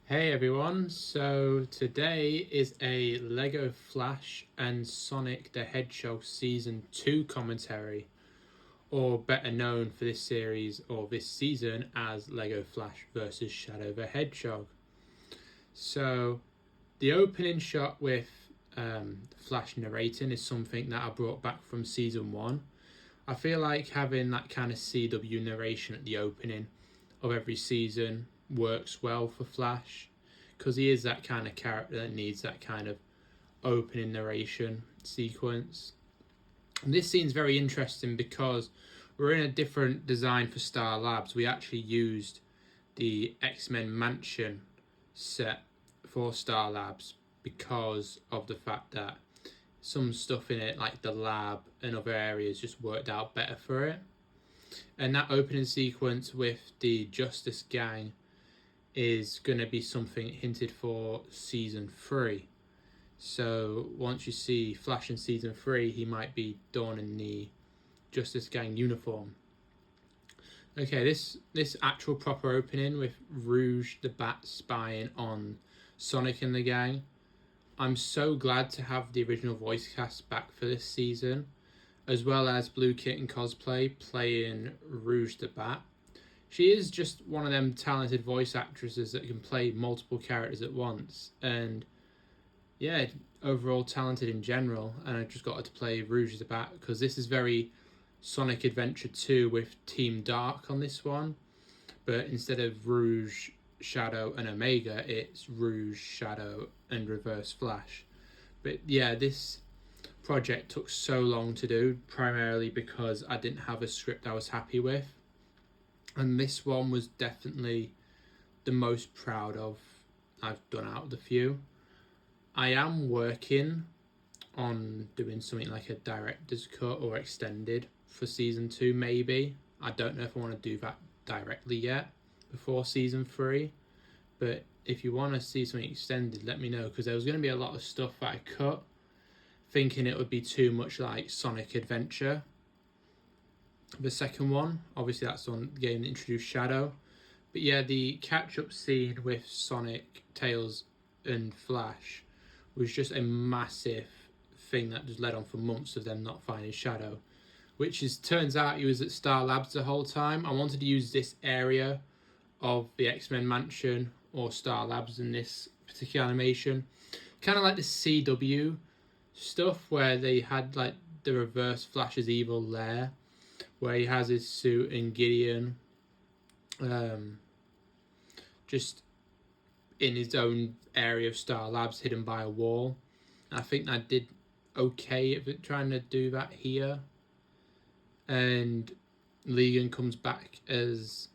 Hey everyone, so today is a Lego Flash and Sonic the Hedgehog Season 2 commentary, or better known for this series or this season as Lego Flash vs Shadow the Hedgehog. So, the opening shot with Flash narrating is something that I brought back from Season 1. I feel like having that kind of CW narration at the opening of every season works well for Flash because he is that kind of character that needs that kind of opening narration sequence. And this scene's very interesting because we're in a different design for Star Labs. We actually used the X-Men Mansion set for Star Labs because of the fact that some stuff in it, like the lab and other areas, just worked out better for it. And that opening sequence with the Justice Gang is going to be something hinted for Season 3. So once you see Flash in Season 3, he might be donning the Justice Gang uniform. Okay, this actual proper opening with Rouge the Bat spying on Sonic and the gang, I'm so glad to have the original voice cast back for this season, as well as Blue Kitten Cosplay playing Rouge the Bat. She is just one of them talented voice actresses that can play multiple characters at once, and yeah, overall talented in general. And I just got her to play Rouge the Bat because this is very Sonic Adventure 2 with Team Dark on this one, but instead of Rouge, Shadow and Omega, it's Rouge, Shadow and Reverse Flash. But yeah, this project took so long to do, primarily because I didn't have a script I was happy with, and this one was definitely the most proud of I've done out of the few. I am working on doing something like a director's cut or extended for Season 2 maybe. I don't know if I want to do that directly yet before Season 3, but if you want to see something extended, let me know, because there was going to be a lot of stuff that I cut thinking it would be too much like Sonic Adventure. The second one, obviously that's on the game that introduced Shadow, but yeah, the catch-up scene with Sonic, Tails and Flash was just a massive thing that just led on for months of them not finding Shadow, which is, turns out he was at Star Labs the whole time. I wanted to use this area of the X-Men Mansion or Star Labs in this particular animation, kind of like the CW stuff where they had like the Reverse Flash's evil lair, where he has his suit and Gideon just in his own area of Star Labs hidden by a wall. I think I did okay at it, trying to do that here. And Legan comes back as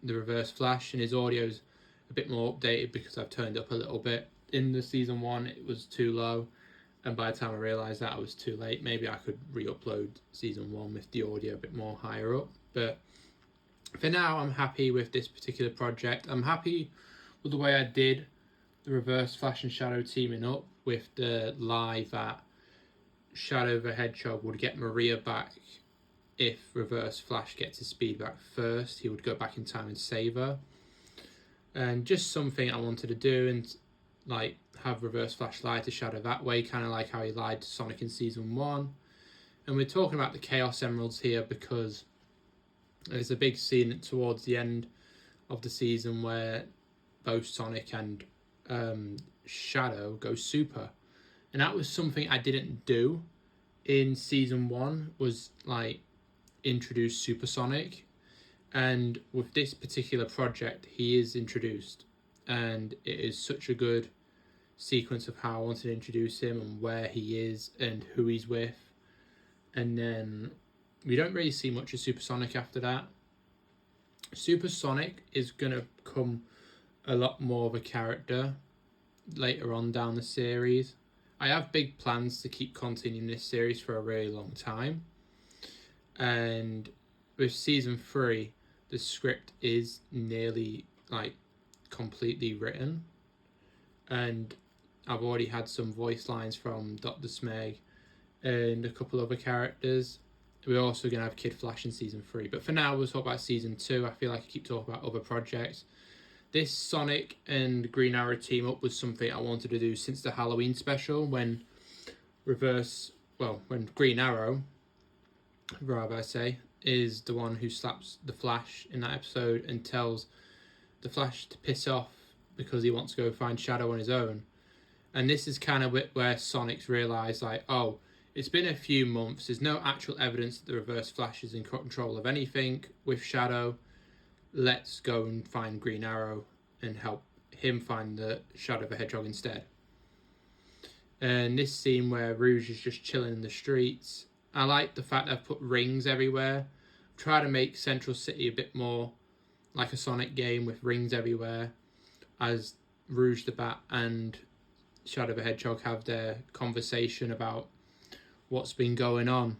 the Reverse Flash, and his audio's a bit more updated because I've turned it up a little bit. In the Season 1 it was too low, and by the time I realised that, I was too late. Maybe I could re-upload Season 1 with the audio a bit more higher up, but for now I'm happy with this particular project. I'm happy with the way I did the Reverse Flash and Shadow teaming up, with the lie that Shadow the Hedgehog would get Maria back if Reverse Flash gets his speed back first. He would go back in time and save her, and just something I wanted to do, and like have Reverse Flash lie to Shadow that way, kind of like how he lied to Sonic in Season 1. And we're talking about the Chaos Emeralds here because there's a big scene towards the end of the season where both Sonic and Shadow go super, and that was something I didn't do in Season 1, was like introduce Super Sonic, and with this particular project he is introduced, and it is such a good sequence of how I wanted to introduce him and where he is and who he's with. And then we don't really see much of Super Sonic after that. Super Sonic is going to become a lot more of a character later on down the series. I have big plans to keep continuing this series for a really long time, and with Season 3 the script is nearly like completely written, and I've already had some voice lines from Dr. Smeg and a couple other characters. We're also going to have Kid Flash in Season 3, but for now we'll talk about Season 2. I feel like I keep talking about other projects. This Sonic and Green Arrow team up was something I wanted to do since the Halloween special when Green Arrow, rather I say, is the one who slaps the Flash in that episode and tells the Flash to piss off because he wants to go find Shadow on his own. And this is kind of where Sonic's realised, like, oh, it's been a few months, there's no actual evidence that the Reverse Flash is in control of anything with Shadow. Let's go and find Green Arrow and help him find the Shadow the Hedgehog instead. And this scene where Rouge is just chilling in the streets, I like the fact that I've put rings everywhere. Try to make Central City a bit more like a Sonic game with rings everywhere, as Rouge the Bat and Shadow the Hedgehog have their conversation about what's been going on,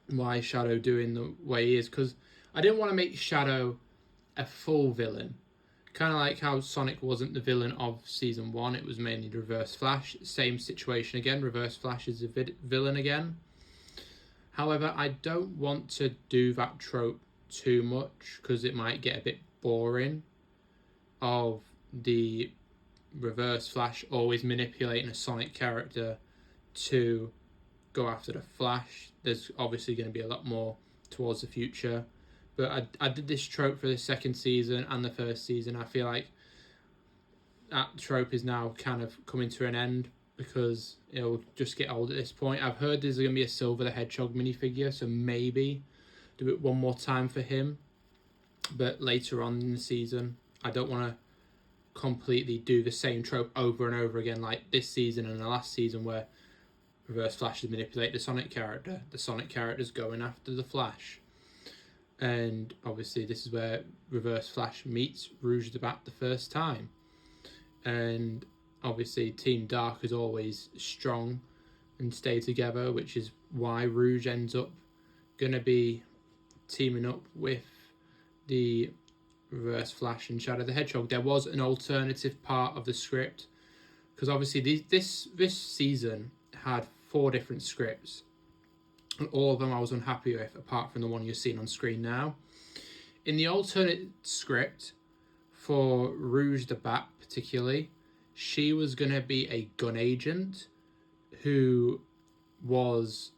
why Shadow doing the way he is. Because I didn't want to make Shadow a full villain, kind of like how Sonic wasn't the villain of season 1. It was mainly the Reverse Flash. Same situation again, Reverse Flash is a villain again. However, I don't want to do that trope too much because it might get a bit boring of the Reverse Flash always manipulating a Sonic character to go after the Flash. There's obviously going to be a lot more towards the future, but I did this trope for the second season and the first season. I feel like that trope is now kind of coming to an end because it'll just get old at this point. I've heard there's going to be a Silver the Hedgehog minifigure, so maybe do it one more time for him, but later on in the season. I don't want to completely do the same trope over and over again like this season and the last season where Reverse Flash has manipulated the Sonic character. The Sonic character's going after the Flash. And obviously this is where Reverse Flash meets Rouge the Bat the first time. And obviously Team Dark is always strong and stay together, which is why Rouge ends up going to be teaming up with the Reverse Flash and Shadow the Hedgehog. There was an alternative part of the script because obviously this season had 4 different scripts and all of them I was unhappy with apart from the one you're seeing on screen now. In the alternate script for Rouge the Bat particularly, she was going to be a gun agent who was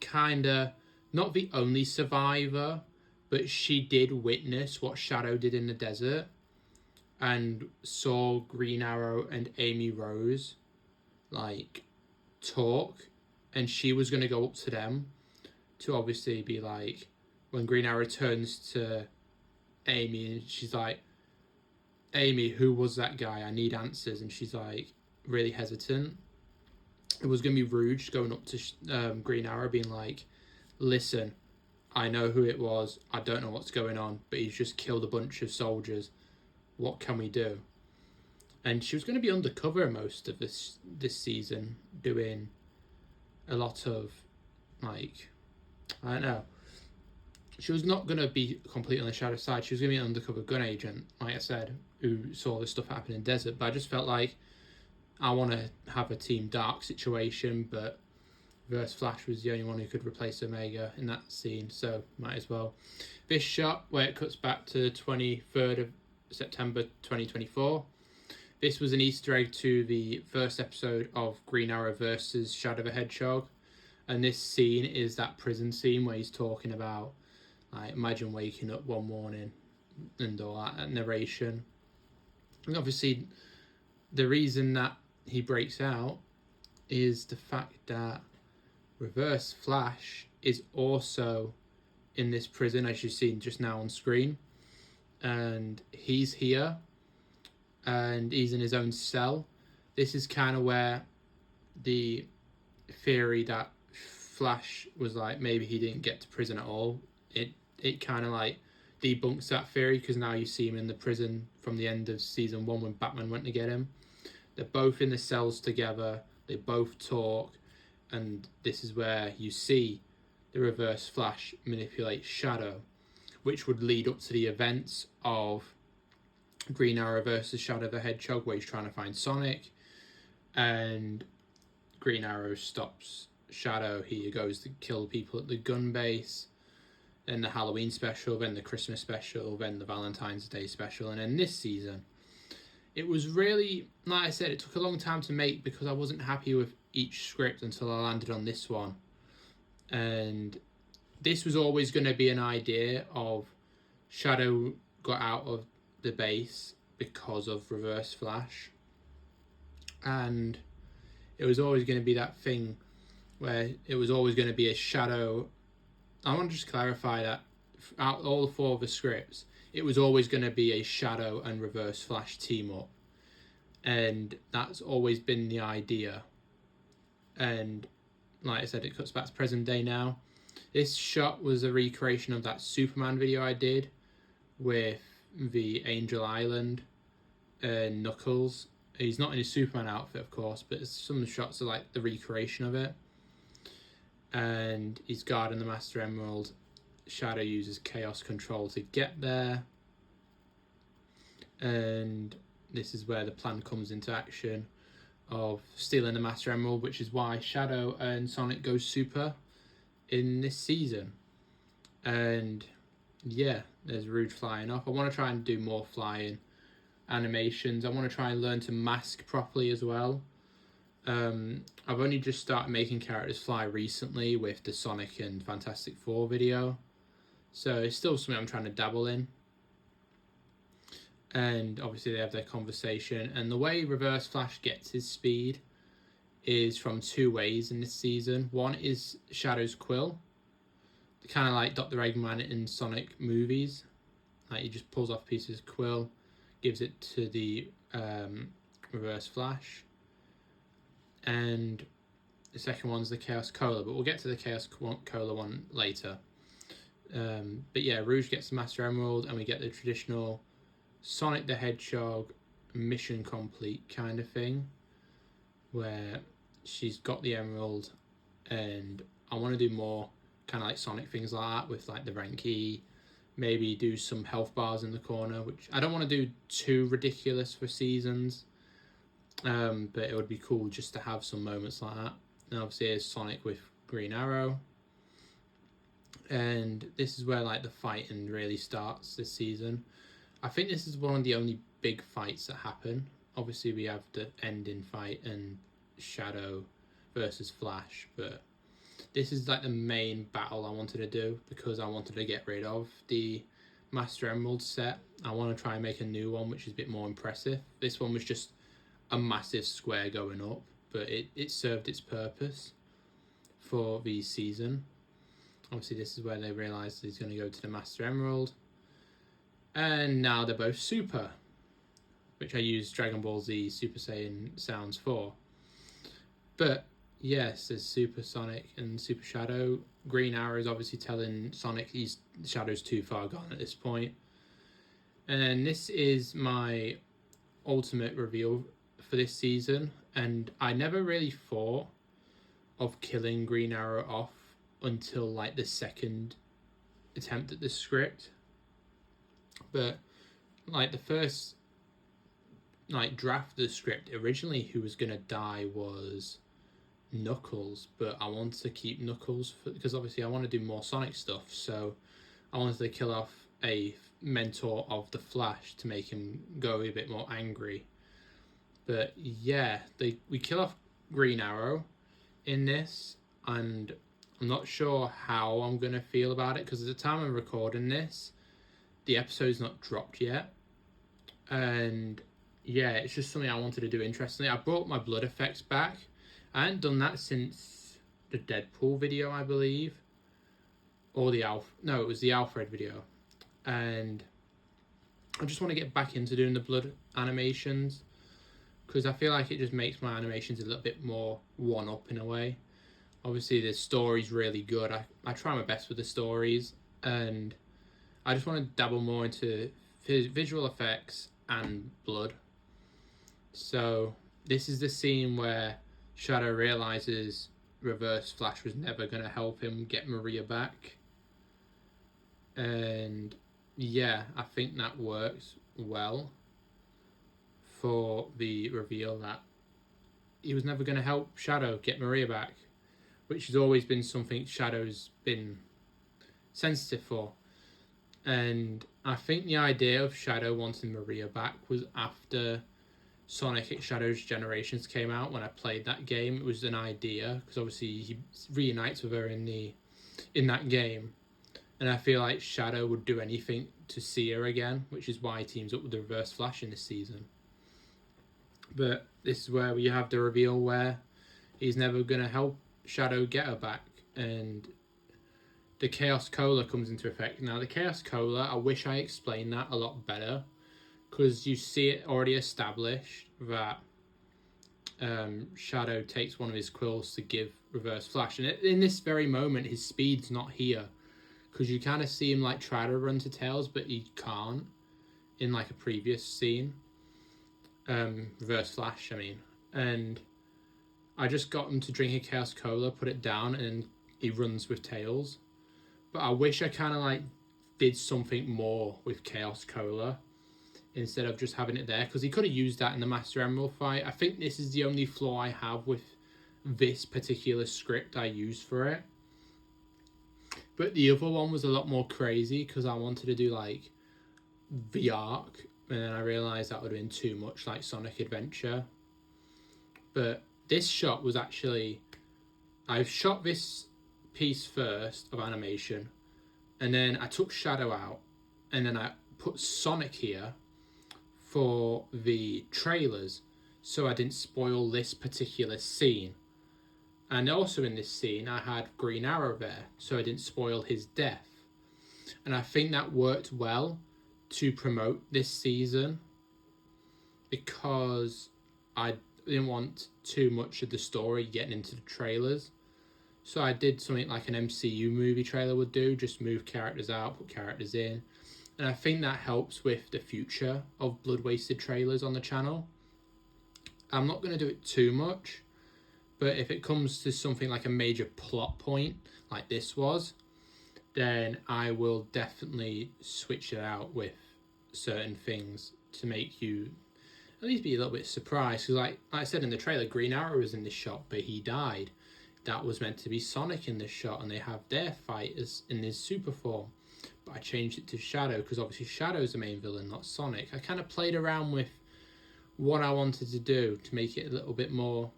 kind of not the only survivor, but she did witness what Shadow did in the desert and saw Green Arrow and Amy Rose like talk, and she was going to go up to them to obviously be like, when Green Arrow turns to Amy and she's like, Amy, who was that guy? I need answers. And she's like really hesitant. It was going to be Rouge going up to Green Arrow being like, listen, I know who it was. I don't know what's going on, but he's just killed a bunch of soldiers. What can we do? And she was going to be undercover most of this season, doing a lot of, like, I don't know. She was not going to be completely on the Shadow side. She was going to be an undercover gun agent, like I said, who saw this stuff happen in the desert. But I just felt like I want to have a Team Dark situation, but Reverse Flash was the only one who could replace Omega in that scene, so might as well. This shot, where it cuts back to 23rd of September 2024, this was an Easter egg to the first episode of Green Arrow versus Shadow the Hedgehog, and this scene is that prison scene where he's talking about, like, imagine waking up one morning and all that narration. And obviously, the reason that he breaks out is the fact that Reverse Flash is also in this prison, as you've seen just now on screen, and he's here and he's in his own cell. This is kind of where the theory that Flash was like, maybe he didn't get to prison at all, it kind of like debunks that theory, because now you see him in the prison from the end of season 1 when Batman went to get him. They're both in the cells together, they both talk, and this is where you see the Reverse Flash manipulate Shadow, which would lead up to the events of Green Arrow versus Shadow the Hedgehog, where he's trying to find Sonic, and Green Arrow stops Shadow. He goes to kill people at the gun base, then the Halloween special, then the Christmas special, then the Valentine's Day special, and then this season. It was really, like I said, it took a long time to make because I wasn't happy with each script until I landed on this one. And this was always going to be an idea of Shadow got out of the base because of Reverse Flash. And it was always going to be that thing where it was always going to be a Shadow. I want to just clarify that out of all 4 of the scripts, it was always going to be a Shadow and Reverse Flash team up. And that's always been the idea. And like I said, it cuts back to present day now. This shot was a recreation of that Superman video I did with the Angel Island and Knuckles. He's not in his Superman outfit, of course, but some of the shots are like the recreation of it. And he's guarding the Master Emerald. Shadow uses Chaos Control to get there. And this is where the plan comes into action of stealing the Master Emerald, which is why Shadow and Sonic go super in this season. And yeah, there's Rouge flying off. I want to try and do more flying animations. I want to try and learn to mask properly as well. I've only just started making characters fly recently with the Sonic and Fantastic Four video, so it's still something I'm trying to dabble in. And obviously they have their conversation, and the way Reverse Flash gets his speed is from 2 ways in this season. One is Shadow's quill, kind of like Dr. Eggman in Sonic movies. Like he just pulls off pieces of quill, gives it to the Reverse Flash. And the second one's the Chaos Cola, but we'll get to the Chaos Cola one later. But yeah, Rouge gets the Master Emerald, and we get the traditional Sonic the Hedgehog mission complete kind of thing, where she's got the Emerald, and I want to do more kind of like Sonic things like that with like the rank E, maybe do some health bars in the corner, which I don't want to do too ridiculous for seasons, but it would be cool just to have some moments like that. And obviously here's Sonic with Green Arrow, and this is where like the fighting really starts this season. I think this is one of the only big fights that happen. Obviously we have the ending fight and Shadow versus Flash, but this is like the main battle I wanted to do because I wanted to get rid of the Master Emerald set. I want to try and make a new one which is a bit more impressive. This one was just a massive square going up, but it served its purpose for the season. Obviously this is where they realise he's going to go to the Master Emerald. And now they're both super, which I use Dragon Ball Z Super Saiyan sounds for. But yes, there's Super Sonic and Super Shadow. Green Arrow is obviously telling Sonic Shadow's too far gone at this point. And this is my ultimate reveal for this season. And I never really thought of killing Green Arrow off until like the second attempt at the script. But like the first like draft of the script, originally who was gonna die was Knuckles, but I wanted to keep Knuckles because obviously I want to do more Sonic stuff, so I wanted to kill off a mentor of the Flash to make him go a bit more angry. But yeah, we kill off Green Arrow in this, and I'm not sure how I'm gonna feel about it because at the time I'm recording this, the episode's not dropped yet, and yeah, it's just something I wanted to do interestingly. I brought my blood effects back. I hadn't done that since the Deadpool video, I believe, or it was the Alfred video, and I just want to get back into doing the blood animations because I feel like it just makes my animations a little bit more one-up in a way. Obviously the story's really good. I try my best with the stories, and I just want to dabble more into visual effects and blood. So this is the scene where Shadow realizes Reverse Flash was never going to help him get Maria back. And yeah, I think that works well for the reveal that he was never going to help Shadow get Maria back, which has always been something Shadow's been sensitive for. And I think the idea of Shadow wanting Maria back was after Sonic X Shadows Generations came out. When I played that game, it was an idea because obviously he reunites with her in that game, and I feel like Shadow would do anything to see her again, which is why he teams up with the Reverse Flash in this season. But this is where we have the reveal where he's never going to help Shadow get her back, and the Chaos Cola comes into effect. Now, the Chaos Cola, I wish I explained that a lot better, because you see it already established that Shadow takes one of his quills to give Reverse Flash, and in this very moment, his speed's not here, because you kind of see him like try to run to Tails, but he can't in like a previous scene. Reverse Flash, I mean, and I just got him to drink a Chaos Cola, put it down, and he runs with Tails. But I wish I kind of like did something more with Chaos Cola instead of just having it there, because he could have used that in the Master Emerald fight. I think this is the only flaw I have with this particular script I used for it. But the other one was a lot more crazy because I wanted to do like the arc, and then I realised that would have been too much like Sonic Adventure. But this shot was actually, I've shot this piece first of animation, and then I took Shadow out, and then I put Sonic here for the trailers so I didn't spoil this particular scene. And also in this scene I had Green Arrow there so I didn't spoil his death, and I think that worked well to promote this season because I didn't want too much of the story getting into the trailers. So I did something like an MCU movie trailer would do, just move characters out, put characters in. And I think that helps with the future of Bloodwasted trailers on the channel. I'm not going to do it too much, but if it comes to something like a major plot point, like this was, then I will definitely switch it out with certain things to make you at least be a little bit surprised. Because like I said in the trailer, Green Arrow was in this shot, but he died. That was meant to be Sonic in this shot, and they have their fight as in his super form. But I changed it to Shadow because obviously Shadow's the main villain, not Sonic. I kind of played around with what I wanted to do to make it a little bit more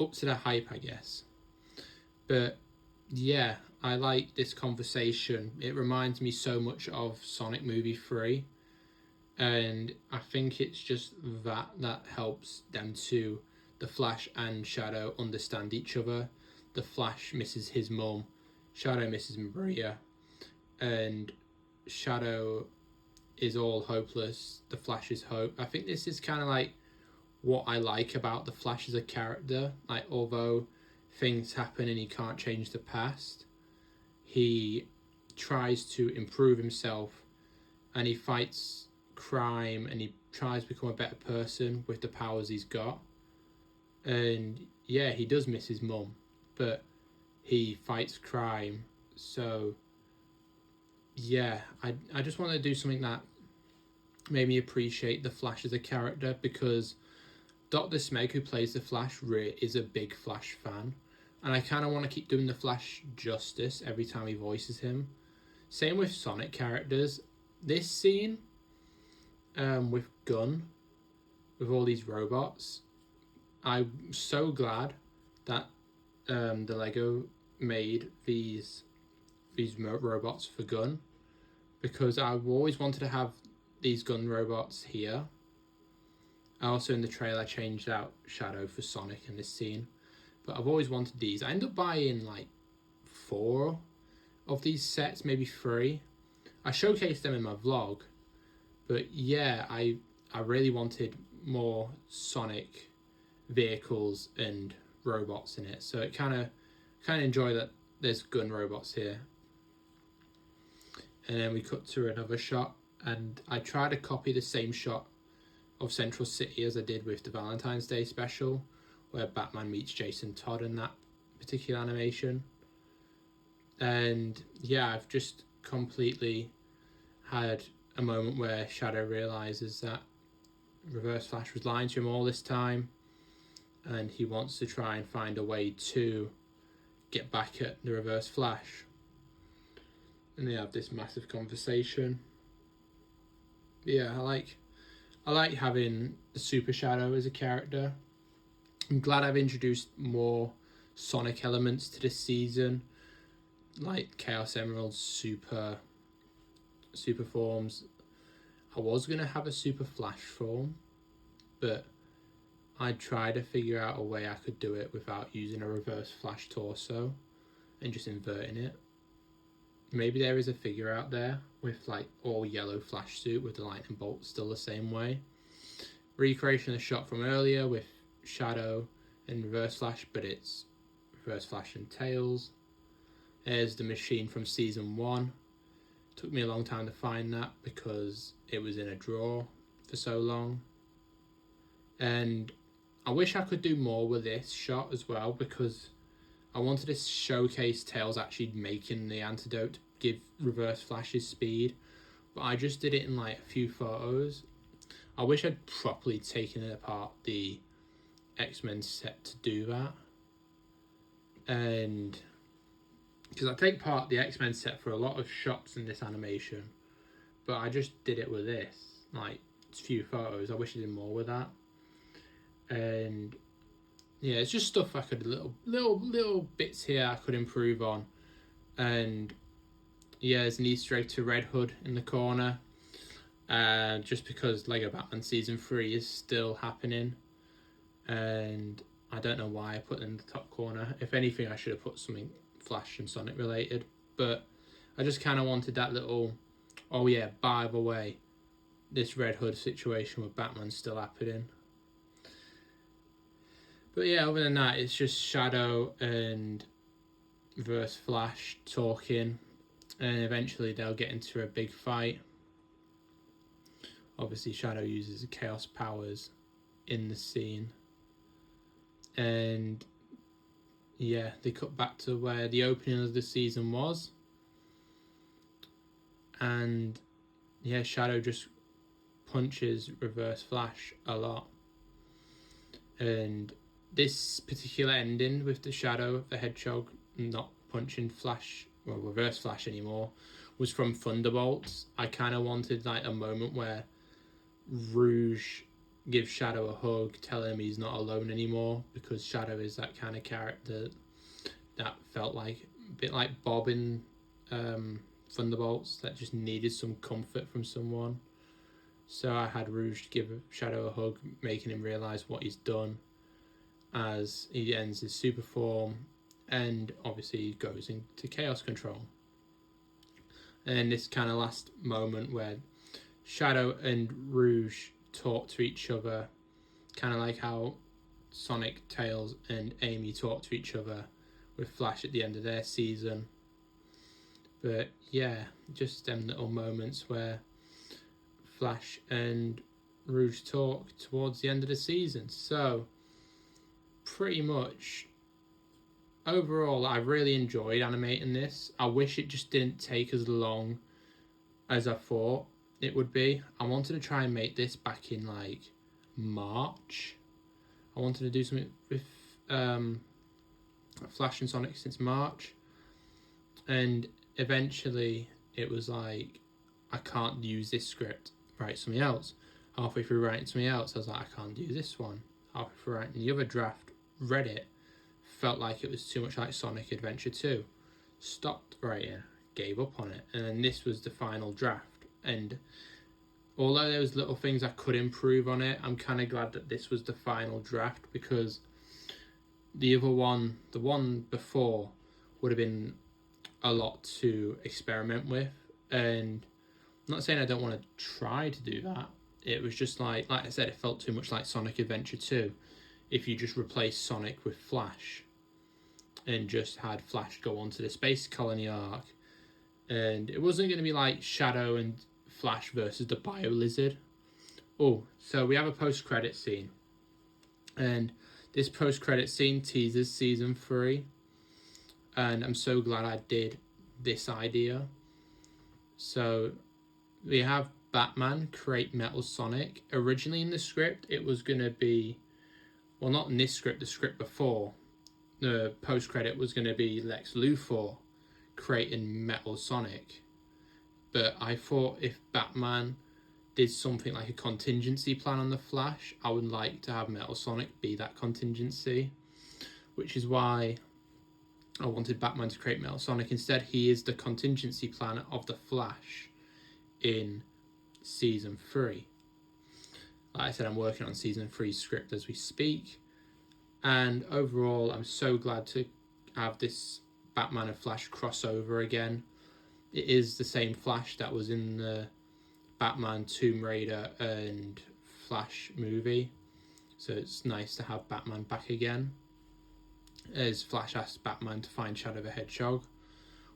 up to the hype, I guess. But yeah, I like this conversation. It reminds me so much of Sonic Movie 3. And I think it's just that helps them to, the Flash and Shadow, understand each other. The Flash misses his mum, Shadow misses Maria, and Shadow is all hopeless, the Flash is hope. I think this is kind of like what I like about the Flash as a character. Like, although things happen and he can't change the past, he tries to improve himself and he fights crime and he tries to become a better person with the powers he's got. And yeah, he does miss his mum, but he fights crime. So yeah, I just want to do something that made me appreciate the Flash as a character, because Dr. Smeg, who plays the Flash, is a big Flash fan, and I kind of want to keep doing the Flash justice every time he voices him. Same with Sonic characters. This scene with Gun, with all these robots, I'm so glad that the Lego made these robots for Gun, because I've always wanted to have these Gun robots here. Also in the trailer I changed out Shadow for Sonic in this scene, but I've always wanted these. I ended up buying like 4 of these sets, maybe 3. I showcased them in my vlog, but yeah, I really wanted more Sonic vehicles and robots in it, so it kind of enjoy that there's Gun robots here. And then we cut to another shot, and I try to copy the same shot of Central City as I did with the Valentine's Day special, where Batman meets Jason Todd in that particular animation. And yeah, I've just completely had a moment where Shadow realizes that Reverse Flash was lying to him all this time, and he wants to try and find a way to get back at the Reverse Flash. and they have this massive conversation. Yeah, I like having the Super Shadow as a character. I'm glad I've introduced more Sonic elements to this season, like Chaos Emerald's super forms. I was gonna have a Super Flash form, but I tried to figure out a way I could do it without using a reverse Flash torso and just inverting it. Maybe there is a figure out there with like all yellow Flash suit with the lightning bolt still the same way. Recreation of the shot from earlier with Shadow and reverse Flash, but it's reverse Flash and Tails. There's the machine from season 1. Took me a long time to find that because it was in a drawer for so long. And I wish I could do more with this shot as well, because I wanted to showcase Tails actually making the antidote to give reverse Flash's speed, but I just did it in like a few photos. I wish I'd properly taken it apart the X-Men set to do that. And because I take part the X-Men set for a lot of shots in this animation, but I just did it with this, like a few photos. I wish I did more with that. And yeah, it's just stuff I could little bits here I could improve on. And yeah, there's an Easter egg to Red Hood in the corner, just because Lego Batman Season 3 is still happening, and I don't know why I put it in the top corner. If anything, I should have put something Flash and Sonic related, but I just kind of wanted that little, oh yeah, by the way, this Red Hood situation with Batman still happening. But yeah, other than that, it's just Shadow and Reverse Flash talking, and eventually they'll get into a big fight. Obviously, Shadow uses Chaos powers in the scene. And yeah, they cut back to where the opening of the season was. And yeah, Shadow just punches Reverse Flash a lot. And this particular ending with the Shadow, the Hedgehog, not punching Flash, well, Reverse Flash anymore, was from Thunderbolts. I kind of wanted like a moment where Rouge gives Shadow a hug, telling him he's not alone anymore, because Shadow is that kind of character that felt like a bit like Bob in Thunderbolts, that just needed some comfort from someone. So I had Rouge give Shadow a hug, making him realise what he's done as he ends his super form, and obviously he goes into Chaos Control. And this kind of last moment where Shadow and Rouge talk to each other, kind of like how Sonic, Tails and Amy talk to each other with Flash at the end of their season. But yeah, just them little moments where Flash and Rouge talk towards the end of the season. So pretty much overall, I really enjoyed animating this. I wish it just didn't take as long as I thought it would be. I wanted to try and make this back in like March. I wanted to do something with Flash and Sonic since March, and eventually it was like, I can't use this script, write something else. Halfway through writing something else, I was like, I can't do this one. Halfway through writing the other draft, read it, felt like it was too much like Sonic Adventure 2. Stopped writing, gave up on it, and then this was the final draft. And although there was little things I could improve on it, I'm kind of glad that this was the final draft, because the other one, the one before, would have been a lot to experiment with. And I'm not saying I don't want to try to do that. It was just like I said, it felt too much like Sonic Adventure 2 if you just replaced Sonic with Flash and just had Flash go onto the Space Colony arc. And it wasn't going to be like Shadow and Flash versus the Bio Lizard. Oh, so we have a post-credit scene. And this post-credit scene teases season 3. And I'm so glad I did this idea. So we have Batman create Metal Sonic. Originally in the script, it was going to be, well, not in this script, the script before, the post-credit was going to be Lex Luthor creating Metal Sonic. but I thought if Batman did something like a contingency plan on the Flash, I would like to have Metal Sonic be that contingency, which is why I wanted Batman to create Metal Sonic. Instead, he is the contingency plan of the Flash in season 3. Like I said, I'm working on season 3 script as we speak, and overall I'm so glad to have this Batman and Flash crossover again. It is the same Flash that was in the Batman, Tomb Raider and Flash movie, so it's nice to have Batman back again, as Flash asks Batman to find Shadow the Hedgehog,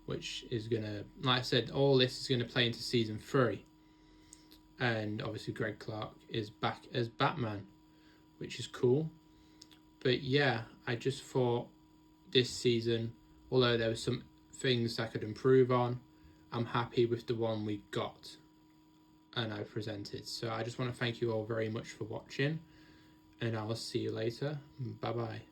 which is gonna, like I said, all this is gonna play into season 3, and obviously Greg Clark is back as Batman, which is cool. But yeah, I just thought this season, although there were some things I could improve on, I'm happy with the one we got and I presented. So I just want to thank you all very much for watching, and I'll see you later. Bye bye.